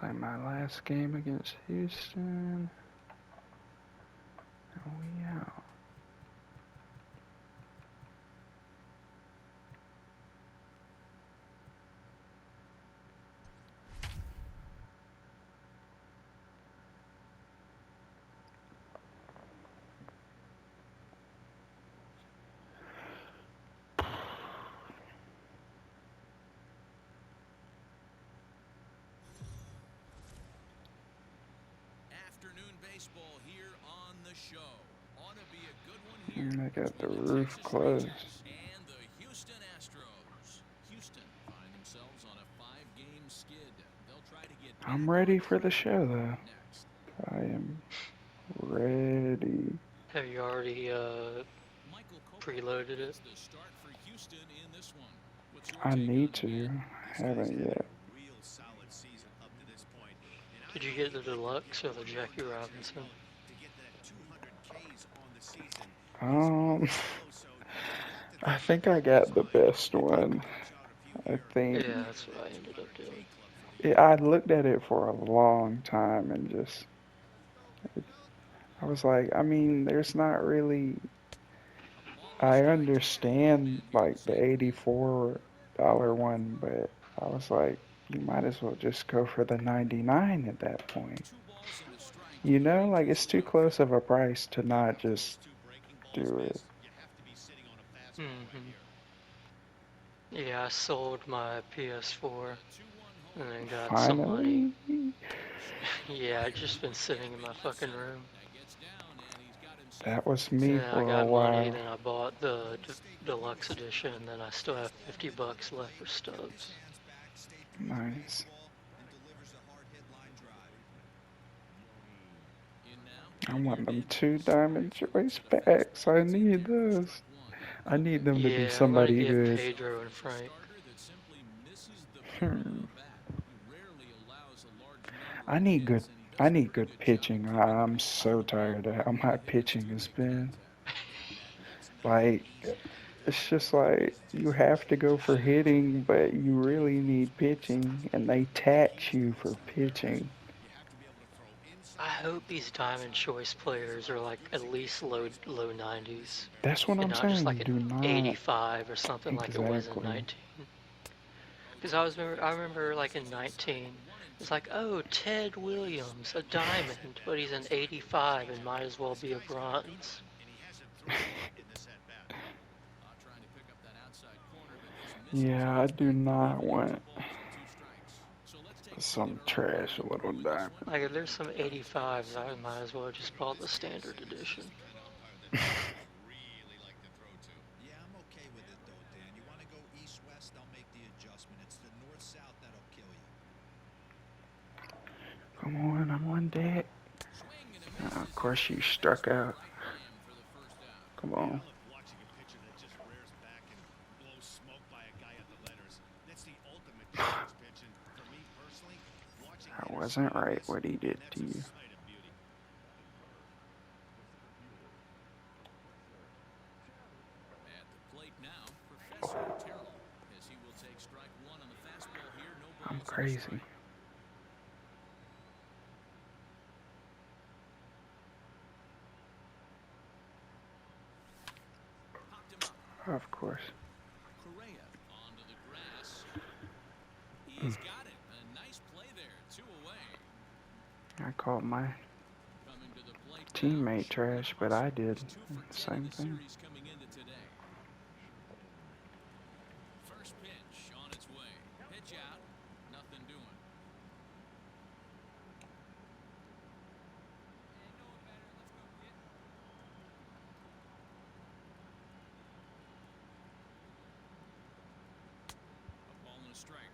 Play my last game against Houston. And we out. Afternoon baseball here on the show. Ought to be a good one here. And I got the Between roof Texas closed. Rangers and the Houston Astros. Houston find themselves on a 5-game skid. They'll try to get back I'm on ready for the track show, though. next. I am ready. Have you already Michael Kopech preloaded it? gets the start for Houston in this one. What's your I take on need the to. kid? I haven't yet. Real solid season up to this point. And I Did you know get the he'd like to deluxe or pick the one Jackie more Robinson? to get that 200 Ks on the season. Um, He's close, so you have to I think think the I goal is got the high. best one. Punch out a few I here, think Yeah, enter that's what I that ended up 200 K doing. club for the year. I looked at it for a long time and just I was like, I mean, there's not really. I understand like the $84 one, but I was like, you might as well just go for the 99 at that point. 2 balls and a strike to You the know, like Rangers it's too left. close of a price to not With those just two breaking balls do it. missed, you have to be sitting on a fastball right hmm here. Yeah, I sold my PS4 The 2-1 and home. then got some money. Finally, Yeah, I just been Swing sitting and in a my miss left fucking center. room. That gets down, and he's got himself that a was base And me then hit. I for a got money, while. then I bought the deluxe edition, and then I still have $50 left for stubs. Nice. In now, I Junior want them Ned 2 is scoring diamond first choice to the first packs. base. I That's him need there for those. strike 1. I need them to be Yeah, I'm gonna somebody get good. Pedro and Himself a Frank. starter that simply misses the barrel of Hmm. the bat. He rarely allows a large number I of need good. hits, and he I does a need pretty good good job of pitching. keeping the I'm ball on so the ground tired of how when my the hitters pitching do has make been. contact. Like, it's just like you have to go for hitting, but you really need pitching, and they tax you for pitching. I hope these diamond choice players are like at least low 90s, That's what and I'm not just saying. like an Do not 85 or something like it was in exactly. 19. Because I remember like in 19, it's like, oh, Ted Williams, a diamond, but he's an 85 and might as well be a bronze. Trying to pick up that outside corner, but this misses, and Yeah, I he's do back to not even at 2 want balls and 2 strikes. So let's take a look at some our trash lineup. little In this one, diamond. Like if there's some 85s, I might as well just bought the standard edition. Yeah, I'm okay with it though, Dan. You want to go east-west, I'll make the adjustment. It's the north-south that'll kill you. Come on, I'm on deck. swing and a miss Of as he course, you gets struck past the out. right man for the first out. Come Yeah, I on. love watching a pitcher that just rears back and blows smoke by a guy at the letters. That's the ultimate challenge pitch. And for me personally, watching I hitters wasn't swing and right miss, what he did and that's to a you. sight of beauty. At the plate now, Professor Terrell, as he will take strike 1 on the fastball here. No I'm balls and a crazy. strike. Popped him up. Of course. Correa onto the grass. He's got it. A nice play there. 2 away. I called my Coming to the plate now, teammate Sherman trash, but I Mercer. did He's 2 for 10 in same the thing. series coming into today. First pitch on its way. Pitch out. Nothing doing. A ball and a strike.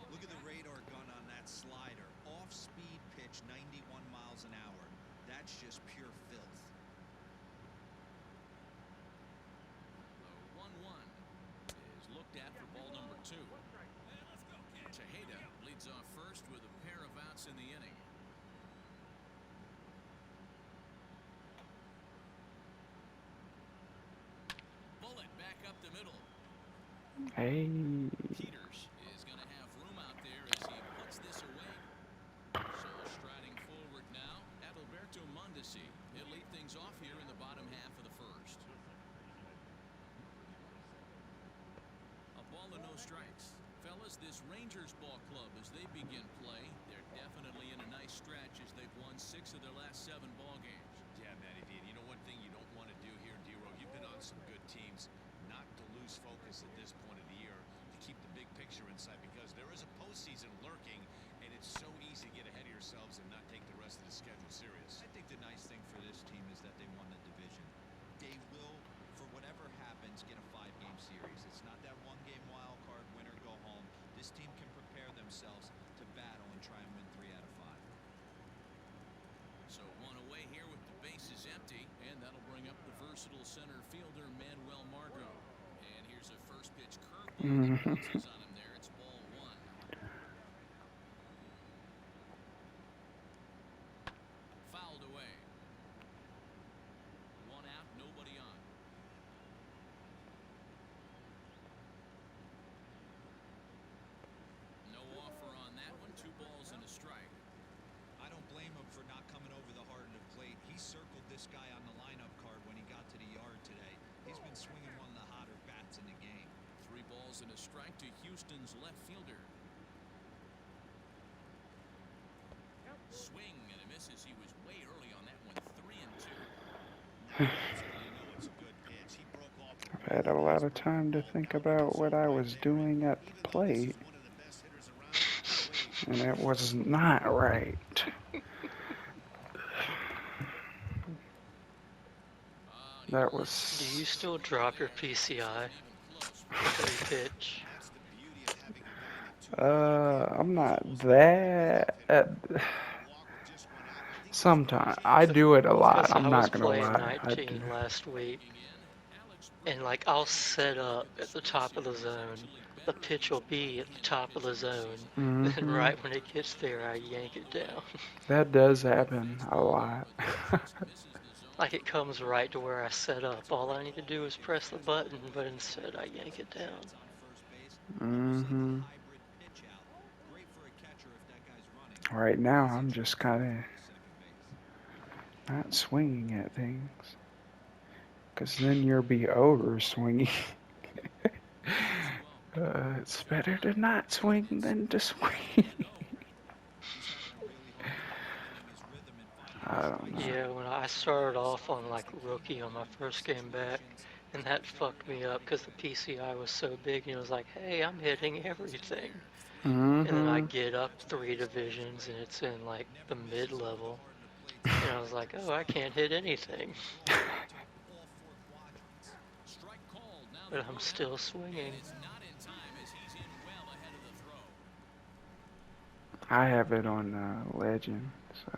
Look at the radar gun on that slider. Off-speed pitch, 91 miles an hour. That's just pure filth. The 1-1 is looked at for ball number 2. Tejeda leads off first with a pair of outs in the inning. Bullet back up the middle. Hey. Peters is going to have room out there as he puts this away. strikes. Fellas, this Rangers ball club, as they begin play, they're definitely in a nice stretch as they've won 6 of their last 7 ball games. Yeah, Matty D. And you know one thing you don't want to do here, D-Row, you've been on some good teams, not to lose focus at this point of the year, to keep the big picture in sight, because there is a postseason lurking, and it's so easy to get ahead of yourselves and not take the rest of the schedule serious. I think the nice thing for this team is that they won the division. They will, for whatever happens, get a 5-game series. It's not that 1-game wild card, win or go home. This team can prepare themselves to battle and try and win 3 out of 5. So one away here with the bases empty, and that'll bring up the versatile center fielder Manuel Margot. And here's a first pitch curveball that bounces on him there. It's ball 1. Fouled away. 1 out, nobody on. No offer on that one. 2 balls and a strike. I don't blame him for not coming over the heart of the plate. He circled this guy on the lineup card when he got to the yard today. He's been swinging one of the hotter bats in the game. 3 balls and a strike to Houston's left fielder. Swing and a misses. He was way early on that one. 3-2. You know it's a good pitch. He broke off the I've had a lot of time to think about what I was doing at the plate, one of the best hitters around. and it was not right. That was. Do you still drop your PCI every pitch? That's the beauty of having a guy that I'm not that. Sometimes I do it a lot. Because I'm I was not gonna playing lie. I 19 do. last week, and like I'll set up at the top of the zone. The pitch will be at the top of the zone, and Mhm. right when it gets there, I yank it down. That does happen a lot. Like it comes right to where I set up. All I need to do is press the button, but instead I yank it down. Mhm. Hybrid pitch out. Great for a catcher if that guy's running. Right now, I'm just kind Second base. of not swinging at things, cause then you'll be over swinging. It's better to not swing than to swing. He's having a really hard time finding his rhythm and finding I don't know. Yeah, when I started off on like rookie on my first game back, and that fucked me up because the PCI was so big, and it was like, hey, I'm hitting everything. And then I Mhm. get up 3 divisions, and it's in like the mid-level, and I was like, oh, I can't hit anything. top of all 4 quadrants. Strike called. Now But the I'm 1 still out. swinging. It's not in time as he's in well ahead of the throw. I have it on Legend, so.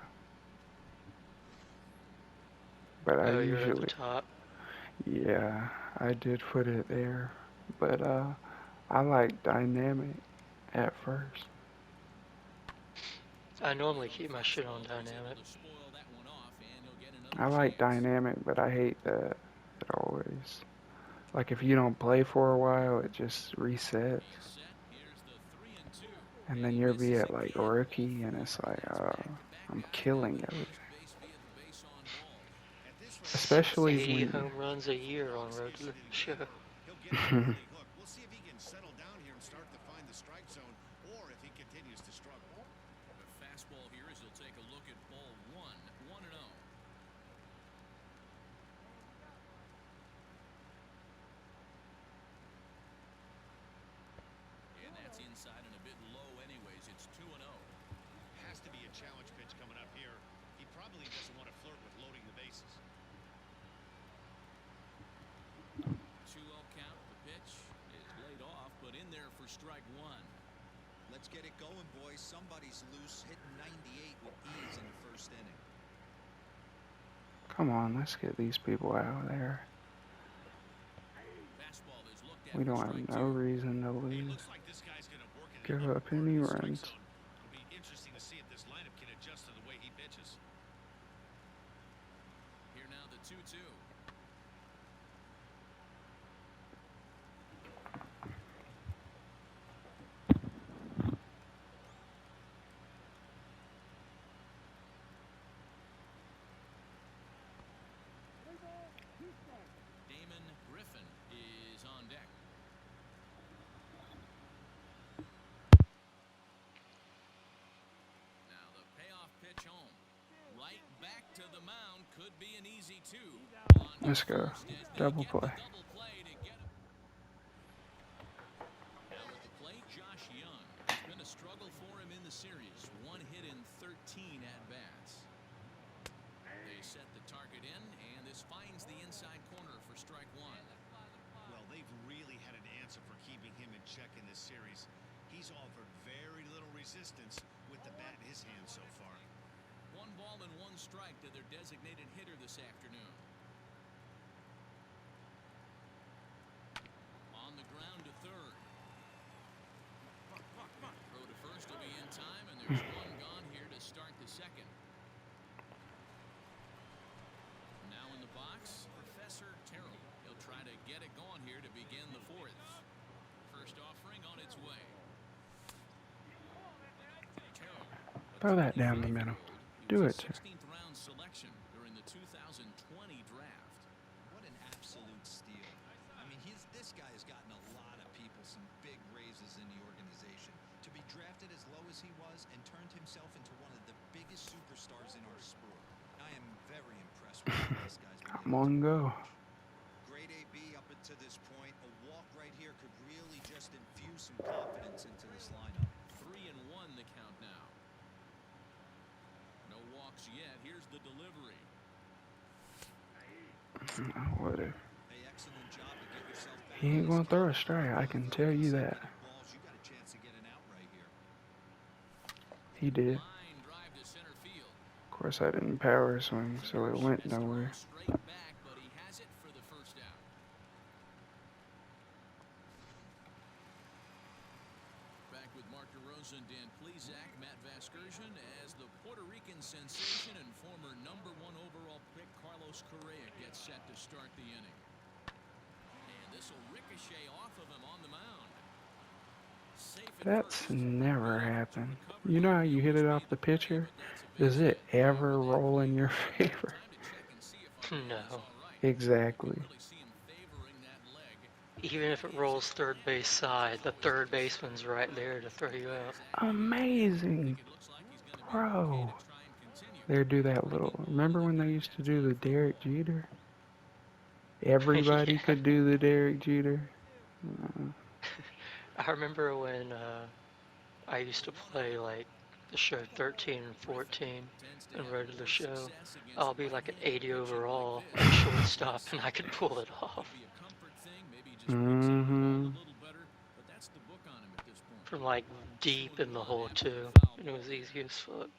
But I Oh, you're at the usually, top. yeah, I did put it there. But I like dynamic at first. I normally keep my shit on dynamic. To spoil that one off, and he'll get I another like chance. dynamic, but I hate that it always. Like if you don't play for a while, it just resets, He's set. Here's the 3-2. and then you'll be at like rookie, and it's like, I'm killing everything. Base via the base on ball. At this rate, Especially 80 when. home runs a year on Road to the Show. he'll get it in the league. Look, we'll see if he can settle down here and start to find the strike zone, or if he continues to struggle. The fastball here as he'll take a look at ball 1. 1-0. And that's inside and a bit low anyways. It's 2-0. Has to be a challenge pitch coming up here. He probably doesn't want to flirt with loading the bases. 2-0 count. The pitch is laid off, but in there for strike 1. Let's get it going, boys. Somebody's loose, hitting 98 with ease in the first inning. Come on, let's get these people out of there. Fastball is looked at We for don't have strike no 2. reason to It lose. looks like this guy's going to work in Give the up upper part any of the strike runs. zone. It'll be interesting to see if this lineup can adjust to the way he pitches. Here now the 2-2. Damon Griffin is on deck. Let's go. Double play. Now at the plate, Josh Young. It's been a struggle for him in the series. 1 hit in 13 at-bats. They set the target in, and this finds the inside corner for strike one. Well, they've really had an answer for keeping him in check in this series. He's offered very little resistance with the bat in his hand so far. 1 ball and 1 strike to their designated hitter this afternoon. On the ground to third. Throw to first will be in time, and there's 1 gone here to start the second. Now in the box, Professor Terrell. He'll try to get it going here to begin the fourth. First offering on its way. Terrell, Throw that down the middle. Do it. 16th round selection during the 2020 draft. What an absolute steal. I mean, this guy has gotten a lot of people some big raises in the organization. To be drafted as low as he was and turned himself into one of the biggest superstars in our sport. I am very impressed with how this guy's been I'm on go. Great AB up until this point. A walk right here could really just infuse some confidence into this lineup. 3-1 the count now. No walks yet. Here's the delivery. Whatever. Hey, excellent job to get yourself back. He ain't gonna throw a strike, I can tell you that. You got a chance to get an out right here. He did. Line drive to center field. Of course, I didn't power swing, so it went nowhere. Straight back, but he has it for the first out. Back with Mark DeRosa and Dan Plesac, Matt Vasgersian, as the Puerto Rican sensation and former #1 overall pick Carlos Correa gets set to start the inning. And this will ricochet off of him on the mound. Safe at That's first. never happened. You know how you hit it off the pitcher? Does it ever roll in your favor? No. Exactly. Really see him favoring that leg. Even if it rolls third base side, the third baseman's right there to throw you out. Amazing. It looks like he's going to be Bro. okay to try and continue. They do that little. Remember when they used to do the Derek Jeter? Everybody Yeah. could do the Derek Jeter. I remember when I used to play like the show 13 and 14 and rode the show. I'll be like an 80 overall at shortstop and I could pull it off Be a comfort thing, maybe just Mm-hmm. a little better, but that's the book on him at this point. from like deep in the hole too. And it was easy as fuck.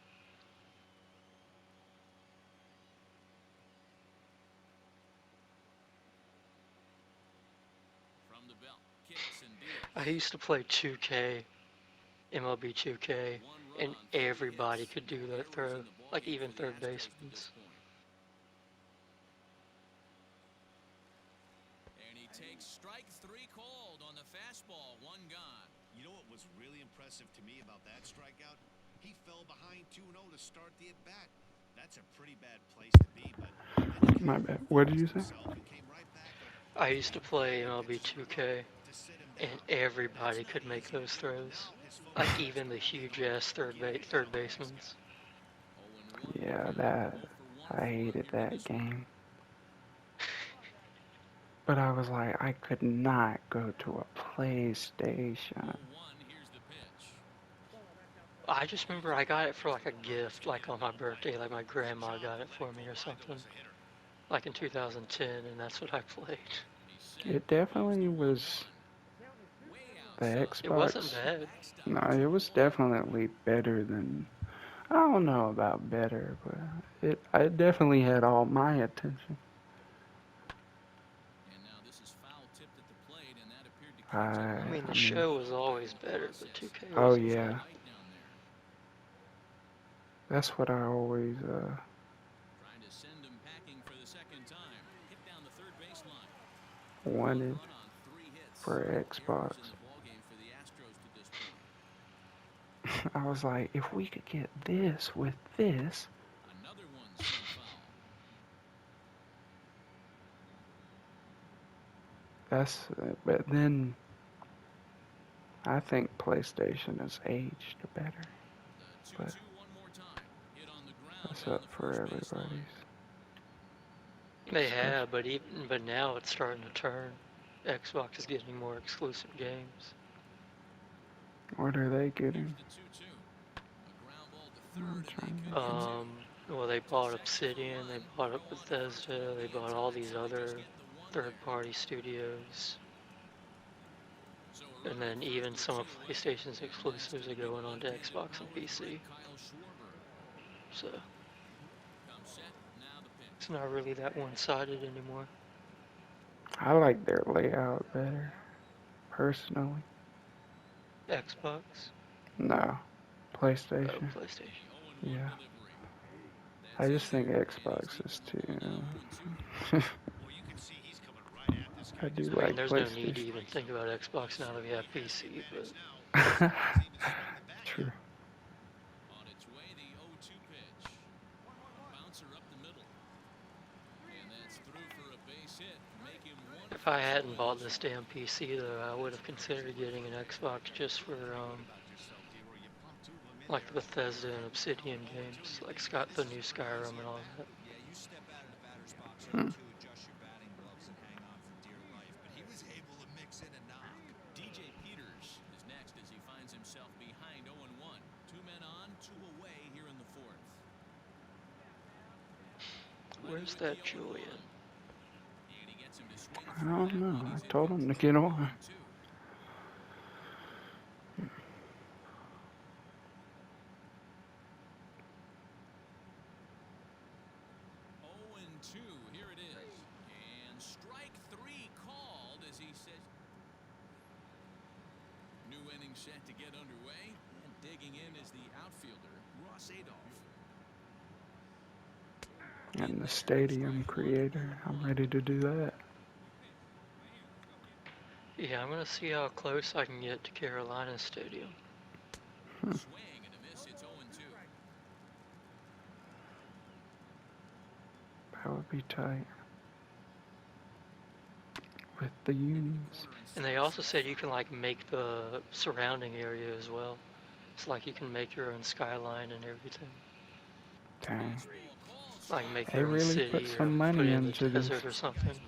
From the belt, kicks and deals. I used to play 2K, MLB 2K, and everybody could do that throw, like even third basemen. And he takes strike 3 called on the fastball, 1 gone. You know what was really impressive to me about that strikeout? He fell behind 2-0 to start the at-bat. That's a pretty bad place to be, but then he My bad. What did you say? himself and came right back I used to play MLB 2K, to sit him and everybody could make those throws, like even the huge ass third basemen. Yeah, that. I hated that game. But I was like, I could not go to a PlayStation. 1, here's the pitch. I just remember I got it for like a gift, like on my birthday, like my grandma got it for me or something, like in 2010, and that's what I played. It definitely was the Xbox. It wasn't bad. No, it was definitely better than. I don't know about better, but it definitely had all my attention. And now this is foul tipped at the plate, and that appeared to I mean, the show was always better, but 2K was. Oh yeah, right down there. that's what I always. Trying to send him packing for the second time. Hit down the third baseline. wanted Run on 3 hits. for Xbox. In the ballgame for the Astros to this point. I was like, if we could get this with this. Another one sent foul. That's. But then. I think PlayStation has aged better. The 2-2 But one more time. Hit on the ground that's down up the for first baseline. everybody's. They have, but now it's starting to turn. Xbox is getting more exclusive games. What are they getting? I'm Well, they bought Obsidian, they bought up Bethesda, they bought all these other third-party studios, and then even some of PlayStation's exclusives are going on to Xbox and PC. So it's not really that one-sided anymore. I like their layout better, personally. Xbox? No, Oh, PlayStation. PlayStation. Yeah, I just think Xbox is too. Well, you can see he's coming right at this I guy. do Just I mean, like there's no need to PlayStation. even think about Xbox now that we have PC, but True. On its way, the 0-2 pitch. Bouncer up the middle. And that's through for a base hit. Make him one. if I hadn't bought this damn PC, though, I would have considered getting an Xbox just for, like the Bethesda and Obsidian games, like the new Skyrim and all that. Yeah, you step out of the batter's box Hmm. to adjust your batting gloves and hang on for dear life. But he was able to mix in a knock. DJ Peters is next as he finds himself behind 0-1. 2 men on, 2 away here in the fourth. Where's that Julian? And he gets him to swing I don't know. I told him to get on. 2. Here it is. And strike 3 called as he says. New inning set to get underway. And digging in is the outfielder, Ross Adolph. And the stadium creator. I'm ready to do that. Yeah, I'm gonna see how close I can get to Carolina Stadium. Swing and a miss. It's 0-2. That would be tight. With the unions. And they also said you can like make the surrounding area as well. It's like you can make your own skyline and everything. Dang. Like make They your own really city put or some put money it in the into this. desert or something.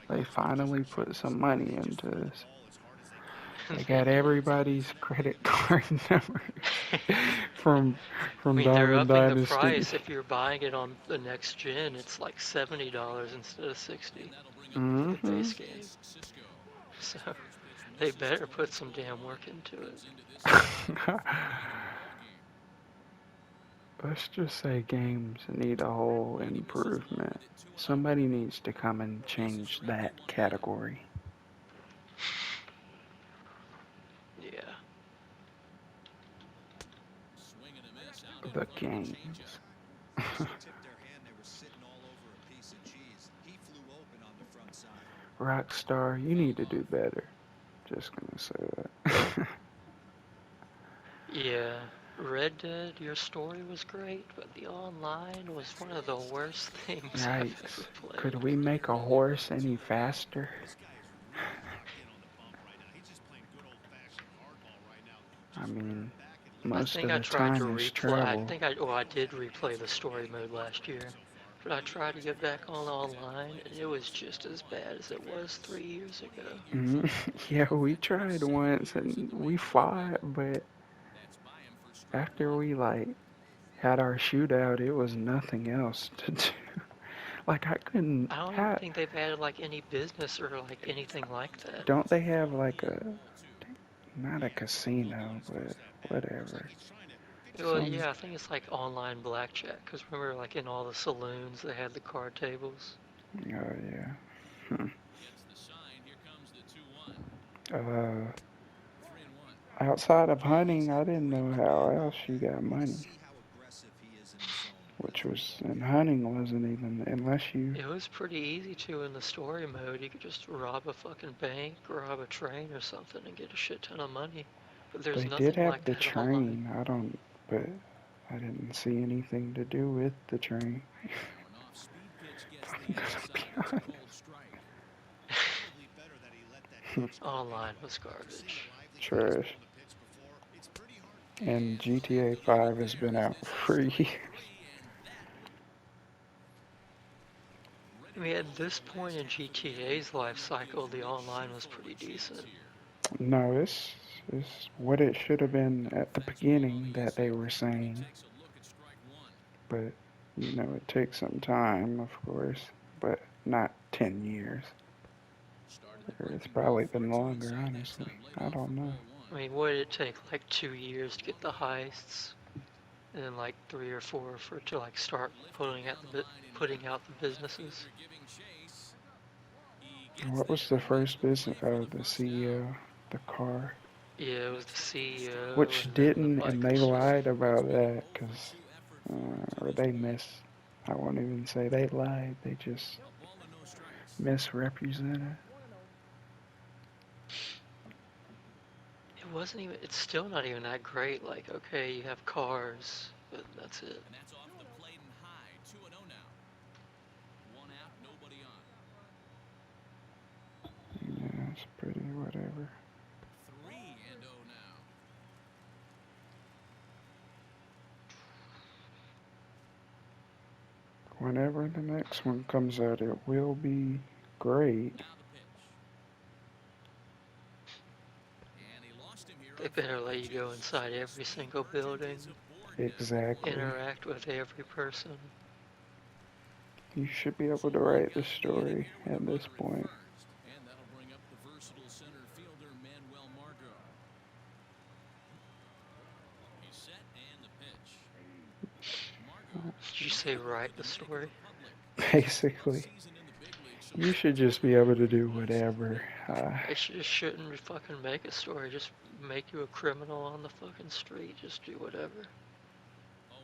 They finally put some money into this. They got everybody's credit card numbers from I mean, they're Diamond upping the Dynasty. price. If you're buying it on the next gen, it's like $70 instead of $60 for the base game. So they better put some damn work into it. Let's just say games need a whole improvement. Somebody needs to come and change that category. Yeah. The games. Tipped their hand, they were sitting all over a piece of cheese. He flew open on the front side. Rockstar, you need to do better. Just gonna say that. Yeah. Red Dead, your story was great, but the online was one of the worst things I've ever Yikes. played. Could we make a horse any faster? I mean, most of the time is travel. I did replay the story mode last year, but I tried to get back on online, and it was just as bad as it was 3 years ago. Yeah, we tried once and we fought, but after we had our shootout, it was nothing else to do. Like I couldn't. I don't even think they've added like any business or like anything like that. Don't they have like not a casino, but whatever. Well, yeah, I think it's like online blackjack. Cause remember, like in all the saloons, they had the card tables. Oh yeah. Outside of hunting, I didn't know how else you got money. Which was in hunting wasn't even unless you. It was pretty easy to in the story mode. You could just rob a fucking bank, rob a train or something, and get a shit ton of money. But there's They nothing did have like the that train. online. But I didn't see anything to do with the train. I'm gonna be honest. Online was garbage. Trash. And GTA 5 has been out for years. I mean, at this point in GTA's life cycle, the online was pretty decent. No, it's what it should have been at the beginning that they were saying. But, it takes some time, of course, but not 10 years. Or it's probably been longer, honestly. I don't know. I mean, what did it take? Like 2 years to get the heists, and then like 3 or 4 for it to like start putting out the businesses. What was the first business? Oh, the CEO, the car. Yeah, it was the CEO, Which and then the didn't, and they biker store. lied about that, because, or they I won't even say they lied, they just misrepresented. It wasn't even. It's still not even that great. Like, okay, you have cars, but that's it. And that's off the plate and high. 2-0 now. One out, nobody on. Yeah, it's pretty whatever. 3-0 now. Whenever the next one comes out, it will be great. Now the pitch. And he lost him here They on four better let you go pitches. inside every Steve single Urgent building, is aboard now. Exactly. interact with every person. You should be able to write the story at this point. And that'll bring up the versatile center fielder Manuel Margot. He's set and the pitch. Margot. Did you say write the story? Basically, you should just be able to do whatever. They just shouldn't fucking make a story. Just make you a criminal on the fucking street. Just do whatever. 0-1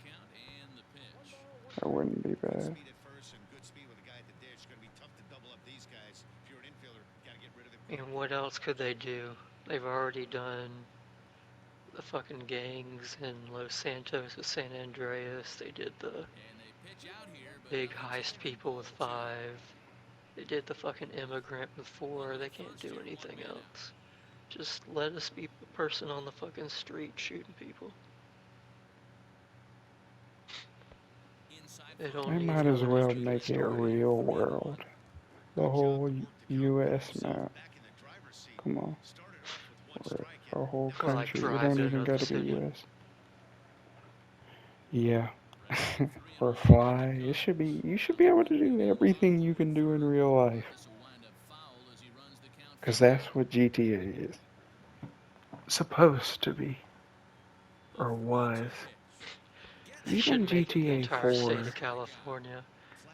count and the pitch. That wouldn't be bad. Speed at first and good speed with a guy at the dish. It's going to be tough to double up these guys. If you're an infielder, got to get rid of him. And what else could they do? They've already done the fucking gangs in Los Santos with San Andreas. They did the And they pitch out here, but big heist people with 5. They did the fucking immigrant with 4. They can't do anything else. Just let us be the person on the fucking street shooting people. They don't They need might as another well intricate make it a story. real world. The whole U.S. map. Come on. Or a whole Or like country. It drive don't to even another got to be city. U.S. Yeah. Or fly. You should be able to do everything you can do in real life. Because that's what GTA is. Supposed to be. Or was. They should Even make it the GTA entire state 4. of California,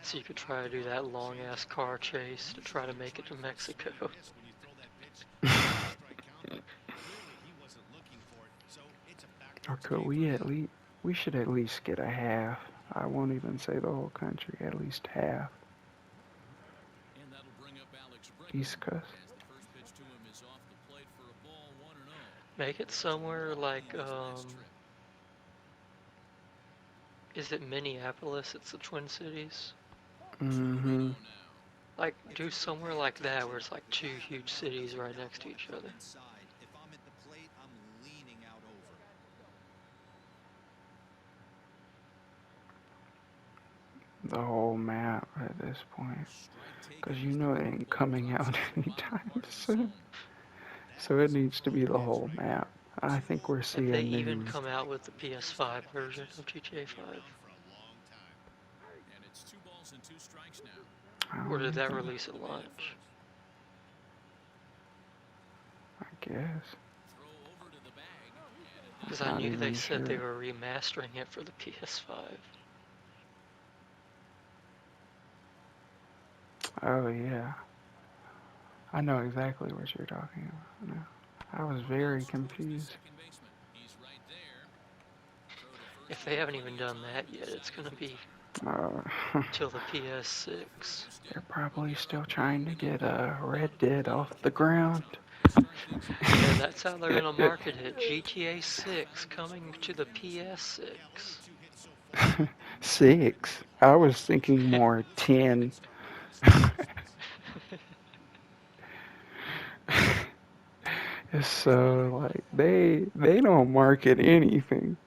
so you could try to do that long ass car chase to try to make it to Mexico. Or could we should at least get a half. I won't even say the whole country, at least half. East Coast. Make it somewhere like, is it Minneapolis? It's the Twin Cities? Mm-hmm. Like, do somewhere like that where it's like 2 huge cities right next to each other. If I'm at the plate, I'm leaning out over. The whole map at this point. Because it ain't coming out anytime soon. So it needs to be the whole map. I think we're Have seeing they new. even come out with the PS5 version of GTA 5? And it's 2 balls and 2 strikes now. I Or don't did that think- release at launch? I guess. Because I Not knew they even said they sure. were remastering it for the PS5. Oh yeah. I know exactly what you're talking about now. I was very confused. If they haven't even done that yet, it's gonna be Uh, till the PS6. they're probably still trying to get Red Dead off the ground. Yeah, that's how they're gonna market it. GTA 6 coming to the PS6. 6. I was thinking more 10. It's so like they don't market anything.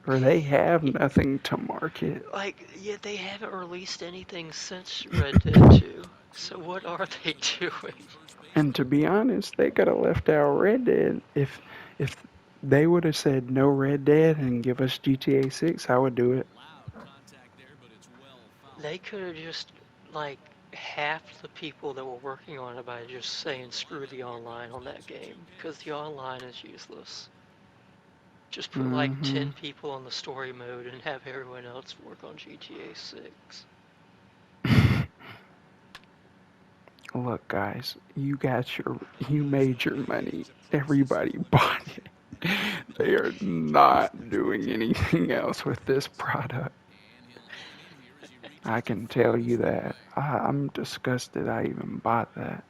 or they have nothing to market. Like, yeah, they haven't released anything since Red Dead 2. So what are they doing? And to be honest, they could have left out Red Dead. If they would have said no Red Dead and give us GTA 6, I would do it. Loud contact there, but it's well fouled. They could have just, like, half the people that were working on it by just saying screw the online on that game, because the online is useless. Just put like Hmm 10 people on the story mode and have everyone else work on GTA 6. Look, guys, you made your money. Everybody bought it. They are not doing anything else with this product. And he'll hang in here as he I reaches the can tell far you that. flag. I'm disgusted I even bought that.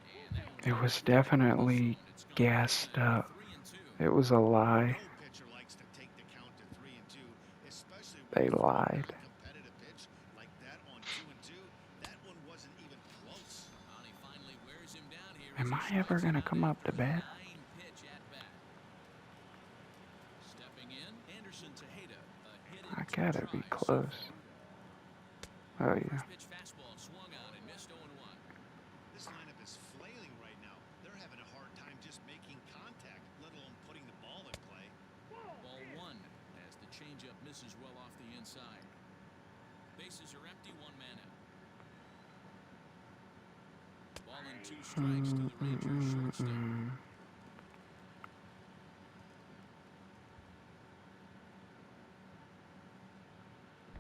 And that one's It going was to drop into the definitely zone. It's going to be gassed up. 3-2. It was a lie. No pitcher likes to take the count to 3-2, especially when They you're throwing down lied. a competitive pitch like that on 2-2. That one wasn't even close. And he finally wears him down here as Am he I ever strikes him gonna out come up after to a bat? 9-pitch at bat. Stepping in, Anderson to Heda. A hit in I 2 gotta be tries so close. far. Oh yeah. First pitch fastball swung on and missed 0-1. This lineup is flailing right now. They're having a hard time just making contact, let alone putting the ball in play. Ball 1 as the changeup misses well off the inside. Bases are empty, 1 man out. Ball and 2 strikes to the Rangers shortstop.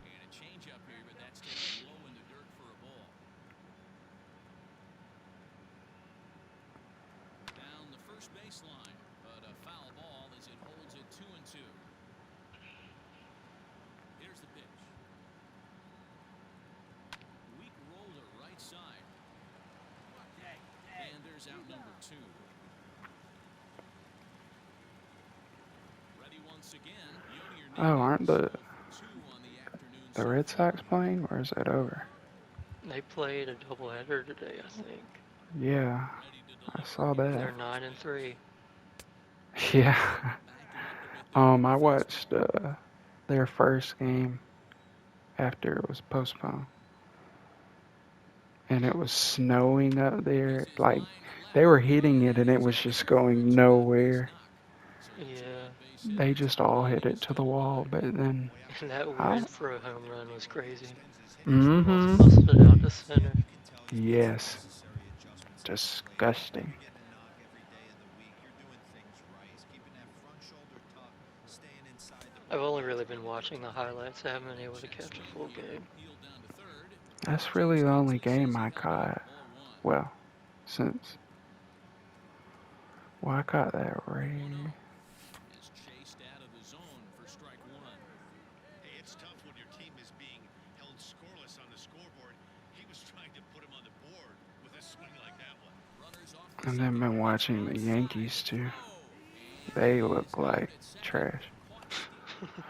And a changeup here, but that's taken low in the dirt for a ball. Down the first baseline, but a foul ball as it holds it 2-2. Here's the pitch. Weak roller right side. And there's out number 2. Ready once again. Yoni Oh, aren't Hernandez. 2 on the afternoon the so Red far. Sox playing, or is that over? They played a doubleheader today, I think. Yeah, Ready to I deliver. saw They're that. 9-3. Yeah. Backing up a bit there with I the watched fastball. their first game after it was postponed, and it was snowing up there. This is Like line they left. were hitting it, and And it it's was out of just here. going It's a one base nowhere. knock. So a Yeah, stolen base hit. They just all hit Inning it is to the still wall. alive. But then, Boy, after and that that I, last Renfro home run was crazy. extends his hitting streak. Almost mm-hmm, busted it out to center. You can tell he's making yes, necessary adjustments at the plate. disgusting. You're getting a knock every day of the week. You're doing things right. He's keeping that front shoulder tucked, staying inside the I've ring, only not really trying been to get watching the caught up highlights. I in haven't been that able to chess catch a full move. game. Healed down to third. That's really James the gets only it, says game he I held it. caught. Ball 1. Well, since I caught that right. 1-0. Is chased out of the zone for strike 1. Hey, it's tough when your team is being held scoreless on the scoreboard. He was trying to put him on the board with a swing like that one. Runners off the And then second been base. watching the Outside Yankees the too. throw. And They he is look down like at second. trash. Caught stealing.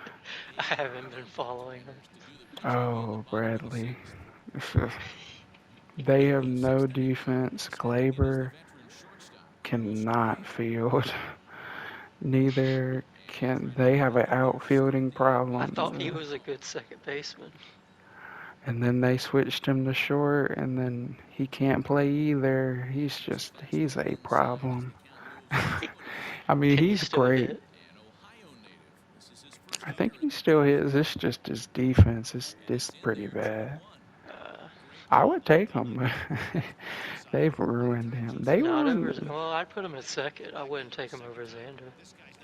I And haven't that'll been get the following them. Mariners to do the pitching in the Oh, bottom of the Bradley. 6th. They have The no 6th inning now. defense. Stepping in as the Glaber veteran shortstop, Carlos cannot Correa. field. Neither And can ready they to have an deliver. outfielding I thought he problem. was a good second baseman. And then they switched him to short, and then he can't play either. He's a Inside as problem. the count moves to 2 and 1. I mean, Can you he's still great. hit? An Ohio native. This is his first I think year he at the still major hits. league. It's just his defense is And this it's in pretty there, bad. 2-1. Uh, Great I call would by take Kelly. him. They've ruined him. They not over. ruined. Well, I'd put him at second. I wouldn't take him over Xander.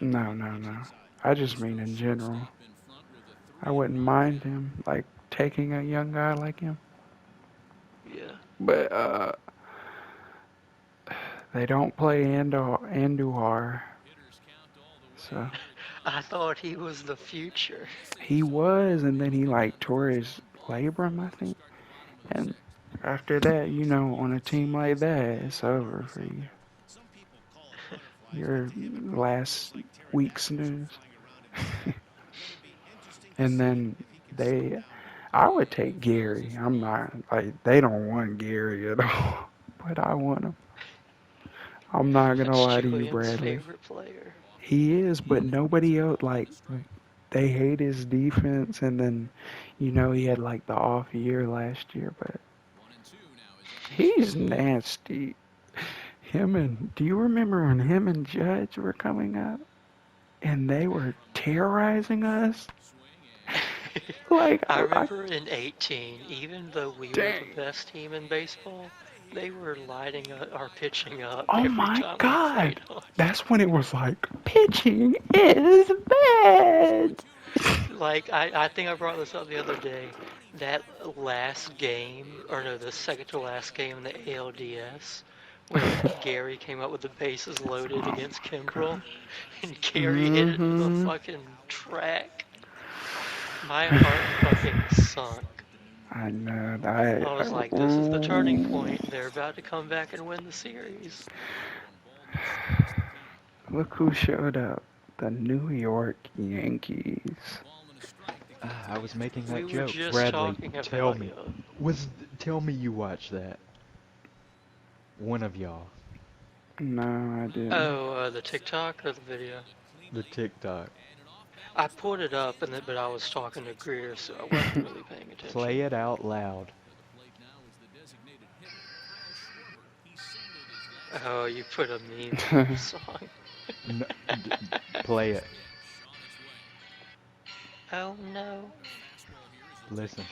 No, no, no. I just mean Astros in general. shortstop in front with a I 3-1 wouldn't mind count. him like taking a young guy like him. Yeah. But they don't play Andujar, Hitters count all the way. so Here it I comes. thought he was the future. he Misses. was, and then Brings he the like runners tore in his one ball, 1 labrum, I away to think. start the bottom of the And 6th. after that, when a team like that, it's over for you. Some people call it butterflies, but Your to him it probably last feels like week's pterodactyls news. flying around in his head. Going to be interesting to And see then if he can slow they, down that I plate. would And he take fouls Gary. his I'm way. not like they don't want Gary at all, but I want him. I'm not gonna That's lie to you, Julian's Bradley. favorite player. He is, but nobody else, like, they hate his defense, and then, he had, like, the off year last year, but he's nasty. Do you remember when him and Judge were coming up, and they were terrorizing us? Like, I remember in 18, even though we were the dang. best team in baseball, they were lighting our pitching up Oh every my time we played God. them. That's when it was like, pitching is bad. Like, I think I brought this up the other day. That last game, or no, the second to last game in the ALDS, when Gary came up with the bases loaded Oh against my Kimbrel, God. and Gary hit it to the Mm-hmm. fucking track. My heart fucking sunk. I know. I was like, this is the turning Ooh. point. They're about to come back and win the series. Look who showed up. The New York Yankees. I was making We that were joke. just Bradley, talking tell about me. you. Tell me you watched that. One of y'all. No, I didn't. Oh, the TikTok or the video? The TikTok. I pulled it up, but I was talking to Greer, so I wasn't really paying Play attention. it out loud. Oh, you put a meme song. N- Play it. Oh no. Listen.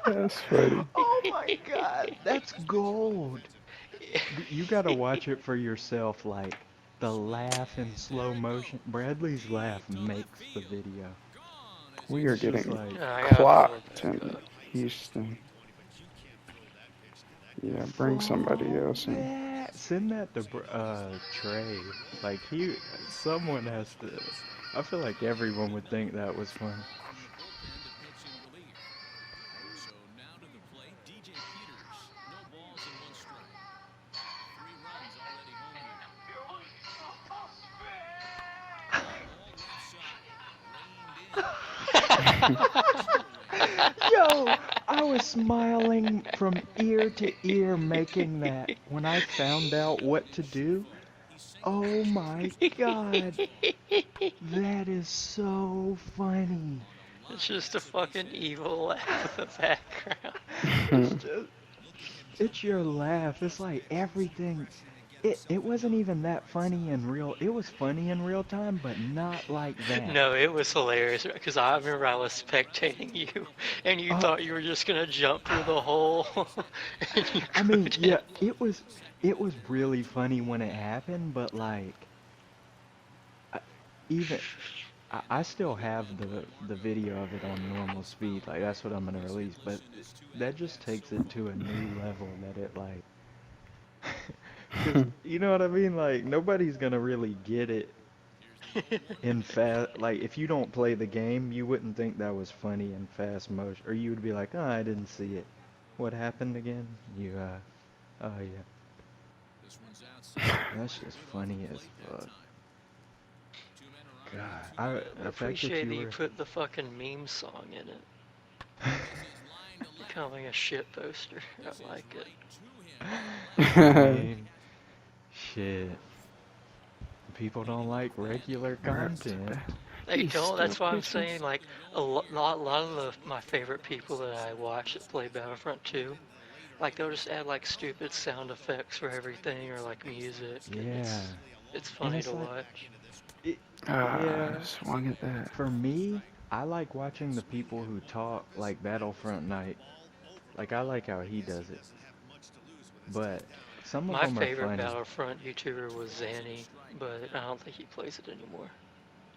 That's funny. Oh my God, that's gold. You gotta watch it for yourself, like the laugh in slow motion. Bradley's laugh makes the video. We are It's just getting like, I gotta pull it clocked back in up. Houston. Yeah, bring somebody fuck else in. that. Send that to Trey. Like someone has to. I feel like everyone would think that was fun. So now to the plate, DJ Peters. No balls and one strike. 3 runs already home Yo, I was smiling from ear to ear making that when I found out what to do. Oh my God, that is so funny. It's just a fucking evil laugh in the background. It's just, it's your laugh. It's like everything. It wasn't even that funny in real. It was funny in real time, but not like that. No, it was hilarious because I remember I was spectating you, and you Uh, thought you were just gonna jump through the hole, and you I mean, couldn't. yeah, it was really funny when it happened, but like I- even I still have the video of it on normal speed. Like that's what I'm gonna release, but that just takes it to a new level that it like cuz you know what I mean? Like nobody's gonna really get it in fast like if you don't play the game, you wouldn't think that was funny in fast motion or you would be like, "Oh, I didn't see it. What happened again?" You oh yeah. That's just funny as fuck. God, I the fact that appreciate you that you were put the fucking meme song in it. Kind of like a shit poster. I like it. I mean, shit. People don't like regular content. They He's don't. still That's why I'm pitching. saying like lot of my favorite people that I watch that play Battlefront 2, like they'll just add like stupid sound effects for everything or like music, and Yeah. it's And funny it's to like, watch. it, Ah, yeah. swung at that. For me, I like watching the people who talk like Battlefront Night. Like, I like how he does it. But some of My them are favorite funny. Battlefront YouTuber was Zanny, but I don't think he plays it anymore.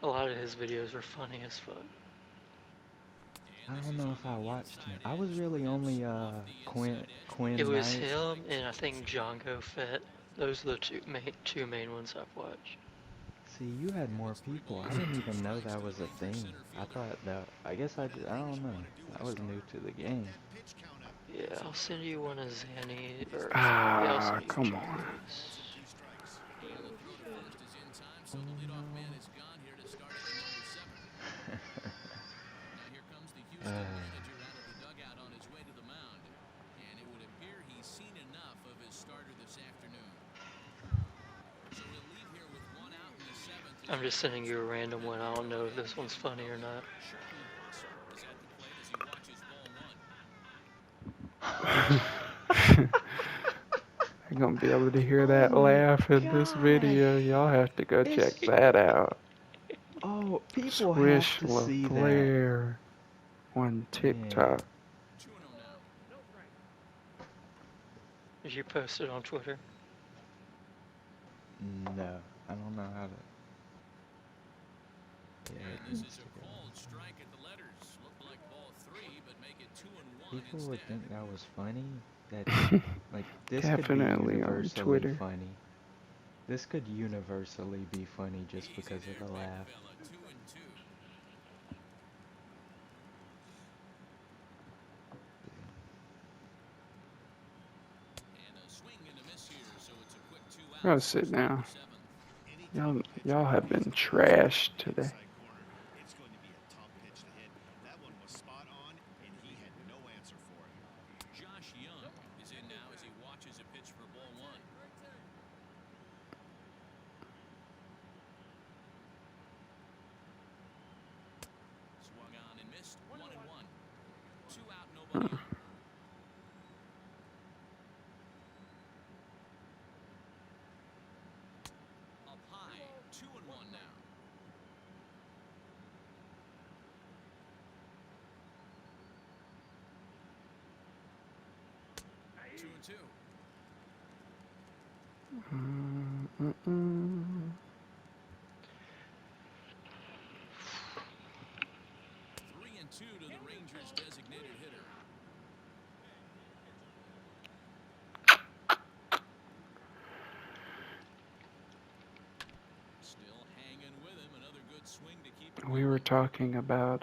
A lot of his videos were funny as fuck. I don't know if I watched him. I was really only It Quinn was Knight. him and I think Django Fett. Those are the two main ones I've watched. See, you had more people. I didn't even know that was a thing. I thought that, I guess I don't know. I was new to the game. Yeah, I'll send you one of Zanny, or yeah, I'll Ah, send you come on. Django's. Oh shit. Oh no. brings the manager out of the dugout on his way to the mound. And it would appear he's seen enough of his starter this afternoon. So he'll leave here with one out in the seventh. I'm just sending you a random one. I don't know if this one's funny or not. Sherman Brooksor is at the plate as he watches ball one. You're gonna be able to hear Oh that my laugh in this God. video. Y'all have to go check It's that out. oh, people have Swish to see that. LaFleur on Man. TikTok. 2-0 now. Did you post it on Twitter? No, I don't know how to. Yeah, And this is a Instagram. called strike at the letters. Looked like ball three, but make it 2-1 People would instead. think that was funny. That like this could be Definitely on universally Twitter. funny. This could universally be funny just Easy because of there, the big laugh. fella. 2-2. And a swing and a miss here, so it's a quick 2 Go outs. sit down. Seventh. Y'all have been trashed today. It's going to be a tough pitch to hit. That one was spot on, and he had no answer for it. Josh Young is in now as he watches a pitch for ball one. Swung on and missed. 1-1. 2 out, nobody on. Up high. 2-1 now. Two and two. Mm-mm. 3-2 to the Rangers' designated hitter. Still hanging with him. Another good swing to keep it We going. were talking about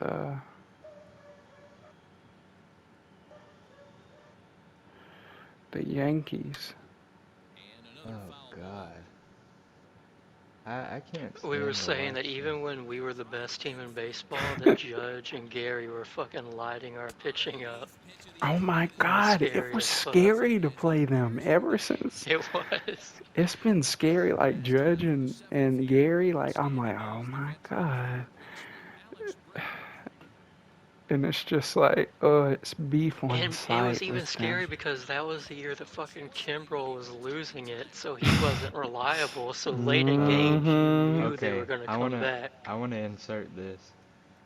the Yankees. And another Oh foul ball. God. I can't We were stand to saying that watch even when we were the best team in baseball, that Judge and Gary were fucking lighting our pitching up. Pitch of the Oh my inning. It was God, it scary was as fuck. scary to play them ever since. It was. It's been scary, like Judge and Gary, like I'm like, oh my God. And it's just like, oh, it's beef on And it was site even with them. scary because that was the year that fucking Kimbrel was losing it, so he wasn't reliable. So late in games, you knew they were Okay, gonna I come wanna back. I wanna insert this.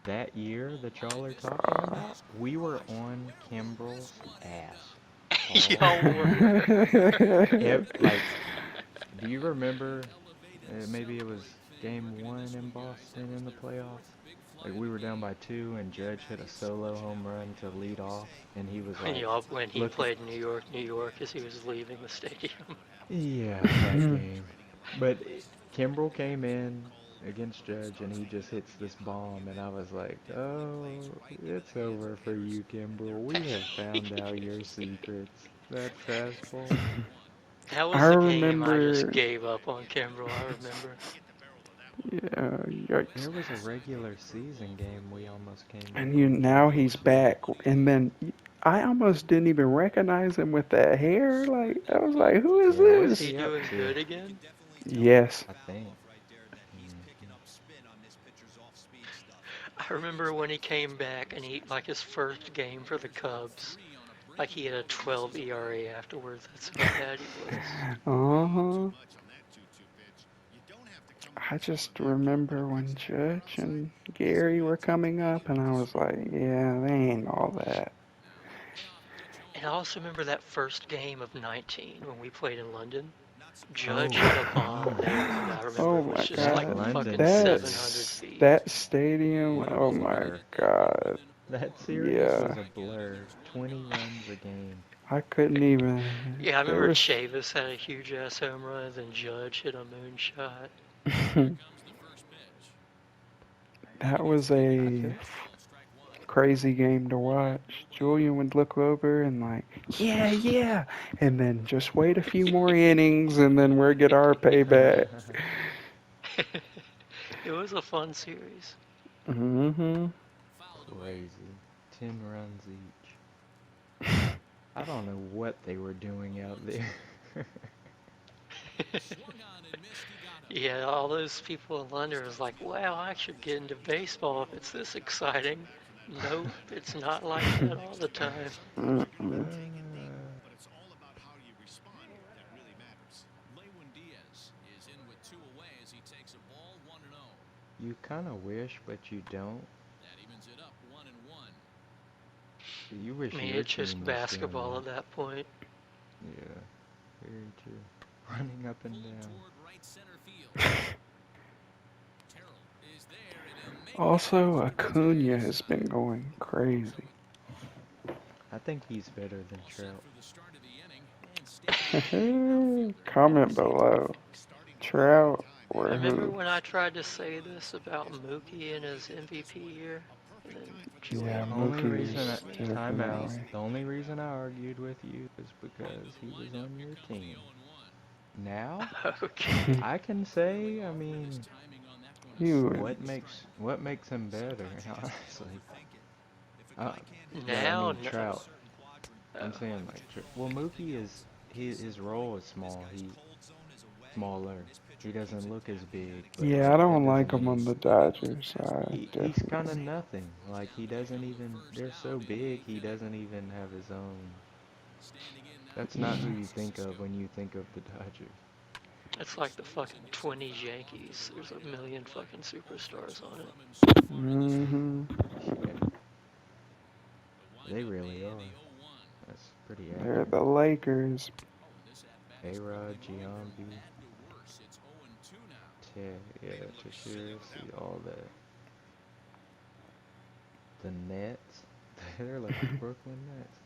That year that y'all are talking about, we were on Kimbrel's ass all Y'all year. were. Like, do you remember? Maybe it was game 1 in Boston in the playoffs. Like we were down by 2, and Judge hit a solo home run to lead off, and he was like, Y'all, when he looking. played New York, as he was leaving the stadium. Yeah, that game. But Kimbrel came in against Judge, and he just hits this bomb, and I was like, oh, it's over for you, Kimbrel. We have found out your secrets. That fastball. That I was the game I just remember, gave up on Kimbrel, I remember. yeah, yikes. There was a regular season game we almost came And up on now Kimbrel. he's back, and then I almost didn't even recognize him with that hair. Like I was like, who is Yeah, what's Is this? he he up doing to? good again? Yes. I think. I remember when he came back and he, like his first game for the Cubs, like he had a 12 ERA afterwards. That's how bad he was. Uh-huh. I just remember when Judge and Gary were coming up, and I was like, yeah, they ain't all that. And I also remember that first game of 19 when we played in London. Oh Judge hit a bomb God. there, and I remember Oh it was my just like God, fucking London 700 that's feet. that stadium. What a Oh my blur. God, That series was yeah, a blur. 20 runs a game. I couldn't even. Yeah, I There remember was. Chavis had a huge ass home run, and then Judge hit a moonshot. That was I a feel crazy game to watch. Julian would look over and like, yeah, yeah, and then just wait a few more innings, and then we'll get our payback. It was a fun series. Mm-hmm. crazy. 10 runs each. I don't know what they were doing out there. Yeah, all those people in London was like, wow, I should get into baseball if it's this exciting. Nope, it's not like that all the time. Mm-mm. But it's all about how you respond that really matters. Lewin Diaz is in with 2 away as he takes a ball 1-0. You kind of wish, but you don't. That evens it up 1-1. You wish I mean, your it's just team was doing basketball at that. that point. Yeah, very true. Running up and Pulled down. toward right center field. Terrell is there, and he'll make Also, the catch to retire Acuna his has side. been going crazy. I think he's better than All set Trout. for the start of the inning, and standing in, Comment below. Trout I or remember who? when I tried to say this about Mookie in his MVP year, and then Joey Yeah, Only agreed reason Mookie's with me. timeout. definitely. The only reason I argued with you is because he was on your team. Now, Okay. I can say, I mean, You what makes him better, honestly. Uh, but I Now, mean no. Trout. I'm Oh. saying like, well, Mookie is his role is small. He's smaller. He doesn't look as big, but yeah, I like that don't like doesn't him on mean the Dodgers. I he's kind of definitely. nothing. Like he doesn't even. They're so big. He doesn't even have his own. That's not who Yeah. you think of when you think of the Dodgers. It's like the fucking 20s Yankees. There's a million fucking superstars on it. Hmm. Yeah, they really are. That's pretty They're accurate. the Lakers. A-Rod, Giambi, yeah, Teixeira, see all that. The Nets, they're like the Brooklyn Nets.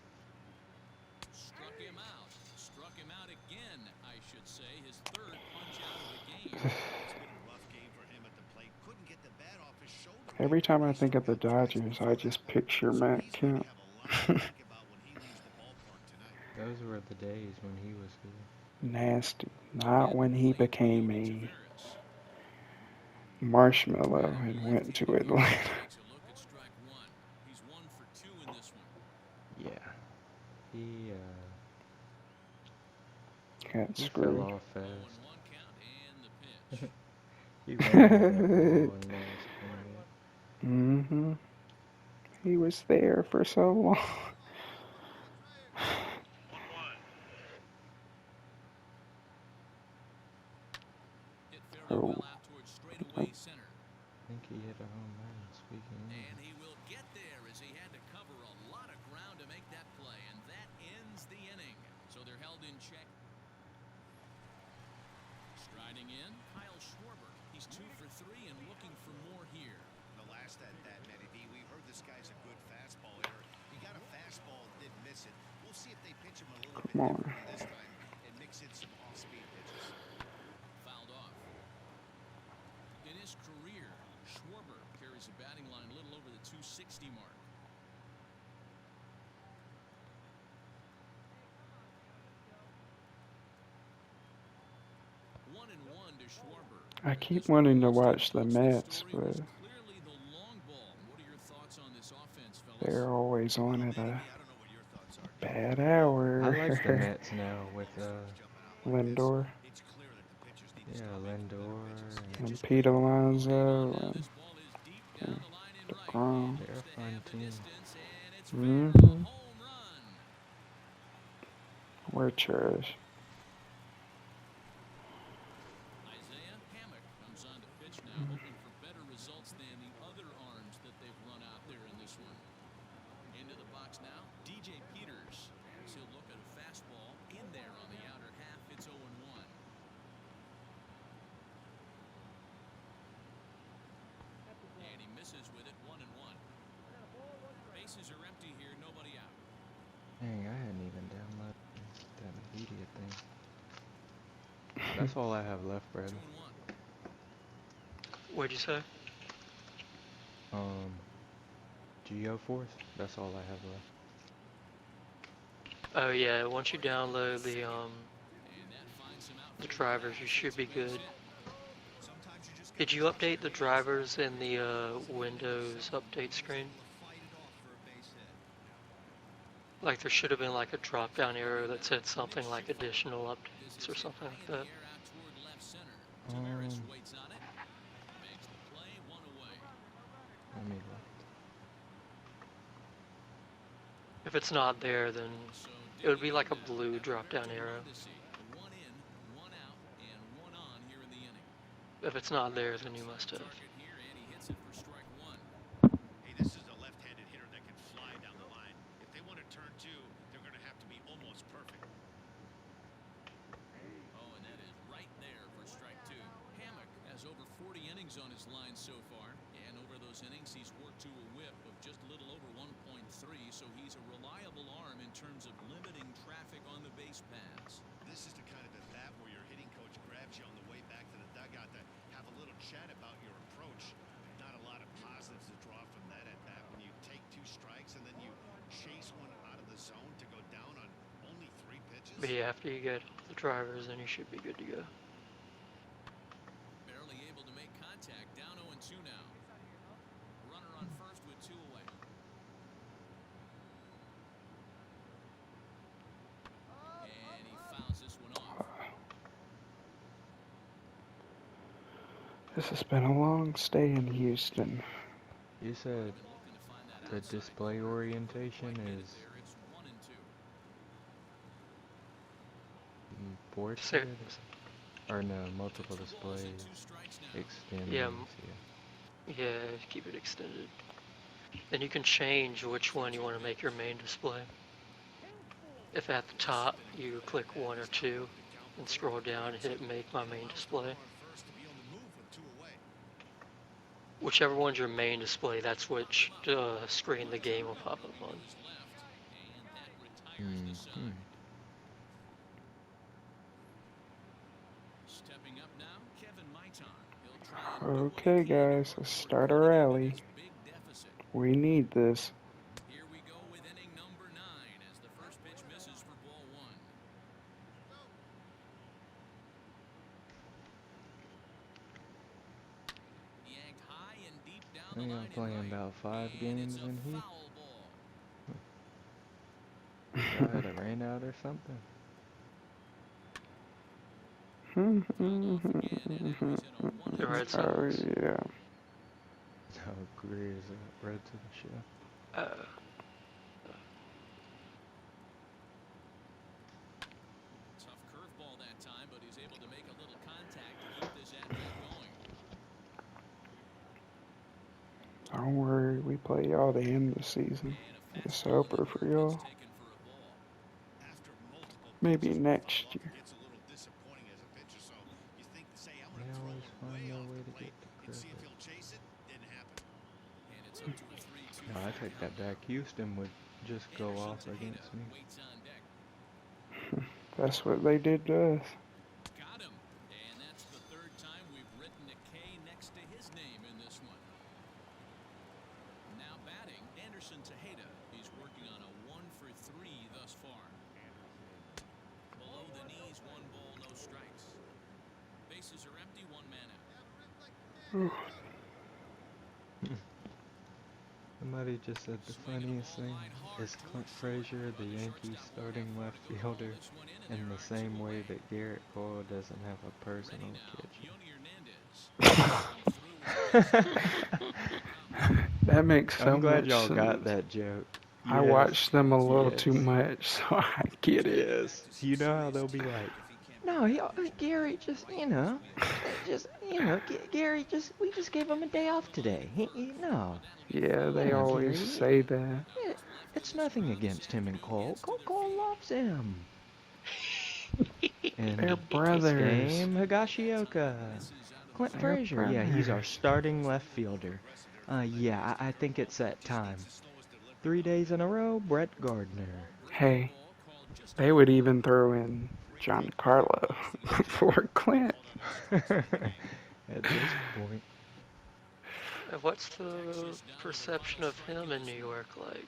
Struck him out again, I should say. His 3rd punch out of the game. It's been a rough game for him at the plate. Couldn't get the bat off his shoulder. Every time I think of the Dodgers, I just picture Matt He's going to Kemp. have a lot to think about when he leaves the ballpark tonight. Those were the days when he was good. Nasty. Not when he became a marshmallow and went to Atlanta. Takes a look at strike 1. He's 1 for 2 in this one. Yeah, he Got he fell screwed. off 0-1 fast. count and the pitch. He ran into that wall and lost point. Hmm. He was there for so long. Hit fairly Oh, well out towards straightaway center. I think he hit a home run. Speaking And of, he will get there as he had to cover a lot of ground to make that play. And that ends the inning. So they're held in check. Striding in, Kyle Schwarber. He's 2 for 3 and looking for more here. The last at that, Matty B, we heard this guy's a good fastball hitter. He got a fastball, did miss it. We'll see if they pitch him a little bit come on. differently this time and mix in some off-speed pitches. Fouled off. In his career, Schwarber carries a batting line a little over the 260 mark. One and one to Schwarber. I keep wanting to watch the Mets, but Clearly the long ball. What are your thoughts on this offense, fellas? they're always on at a I don't know what your thoughts are. bad I like the hour. Mets now with Lindor It's clear that the pitchers need to yeah, start making Lindor and Pete Alonso and This ball is deep down the line in right. DeGrom. they're a fun The team. distance, and it's fair. Hmm. Home run. We're trash. Isaiah Hammock comes on to pitch now, hoping for better results than the other arms that they've run out there in this one. Into the box now, DJ Peters. As he'll look at a fastball in there on the outer half. It's 0-1. And he misses with it, 1-1. Bases are empty here, nobody out. Dang, I hadn't even downloaded that media thing. That's all I have left, Brad. 2-1. What'd you say? GeoForce. That's all I have left. Oh yeah, once you download And that finds him out the to drivers, you should be good. Sometimes you just Did you update the drivers in the Windows update screen? fight it off for a base hit. Like there should have been like a drop down arrow that said something like additional updates or something like that. Tavares waits on it. Makes the play, one away. Let me look. If it's not there, then it would be like a blue drop down arrow. One in, one out, and one on here in the inning. If it's not there, then you must have. Target here, and he hits it for strike one. Hey, this is a left-handed hitter that can fly down the line. If they want to turn two, they're going to have to be almost perfect. Oh, and that is right there for strike two. Hammock has over 40 innings on his line so far, and over those innings, he's worked to a whip of just a little over 1.3, so he's a reliable arm in terms of limiting traffic on the base paths. This is the kind of at-bat where your hitting coach grabs you on the way back to the dugout to have a little chat about your approach. Not a lot of positives to draw from that at-bat when you take two strikes and then you chase one out of the zone to go down on only 3 pitches. But yeah, after you get the drivers, then you should be good to go. Barely able to make contact. Down 0-2 now. Runner on first with 2 away. And he fouls this one off. This has been a long stay in Houston. You said the display orientation is It's 1-2. portrait, or no, multiple displays, extended. Yeah, yeah, keep it extended. Then you can change which one you want to make your main display. If at the top you click 1 or 2 and scroll down and hit make my main display. Whichever one's your main display, that's which screen the game will pop up on. Stepping up now, Kevin Maiton. He'll try and Okay, guys, let's start a rally. big deficit. We need this. Here we go with inning number 9 as the first pitch misses for ball 1. Yanked high and deep down I the think line I'm in playing right. about 5 And games it's a in here. foul ball. I had a rain out or something. Fouled off again, and it was in a 1-2. The Red Oh, Sox. yeah. Oh, Greer's a red to the show. Tough curveball that time, but he's able to make a little contact to keep this at-bat going. Don't worry, we play y'all the end of the season. And a It's fastball over in the for dirt y'all. gets taken for a ball. After multiple Maybe pitches, next follow-up year. gets a little disappointing as a pitcher, so you think, say, I'm They going to throw always one find way their off way the to plate get the and see if credit. he'll chase it. Didn't happen. And it's up to a 3-2. No, I take that back. Houston would just go off against me. Waits on deck. That's what they did to us. Got him. And that's the 3rd time we've written a K next to his name in this one. Now batting, Anderson Tejeda. He's working on a 1-for-3 thus far. Below the knees, 1 ball, no strikes. Bases are empty, 1 man out. Somebody just said the funniest thing is Clint Frazier, the Yankees starting left fielder, in the same way that Garrett Cole doesn't have a personal kitchen. That makes so I'm glad much y'all got sense. that joke. I Yes, watched them a little yes, too much, so I get it. Yes. You know how they'll be like, No, Gary just, Gary we just gave him a day off today. No, Yeah, they Yeah, always Gary. say that. it's nothing against him and Cole. Cole loves him. and They're brothers. Game Higashioka. Clint They're Frazier, yeah, he's our brothers. starting left fielder. Yeah, I think it's that time. 3 days in a row, Brett Gardner. Hey, they would even throw in Giancarlo before Clint. At this point, What's the perception of him in New York like?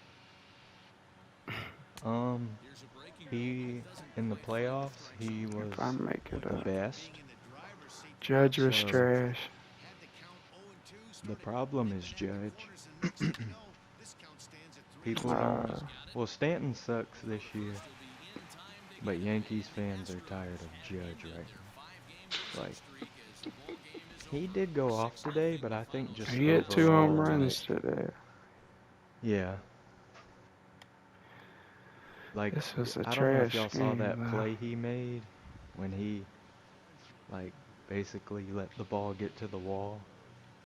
he in the playoffs he was If I make it the up. best. Judge was So- trash. The problem is Judge. People Uh, don't Well, Stanton sucks this year, but Yankees fans are tired of Judge right now. Like, he did go off today, but I think just He hit 2 home overall, like, runs today. yeah. Like, This was a I don't know if trash y'all saw game, that though. play he made when he, like, basically let the ball get to the wall.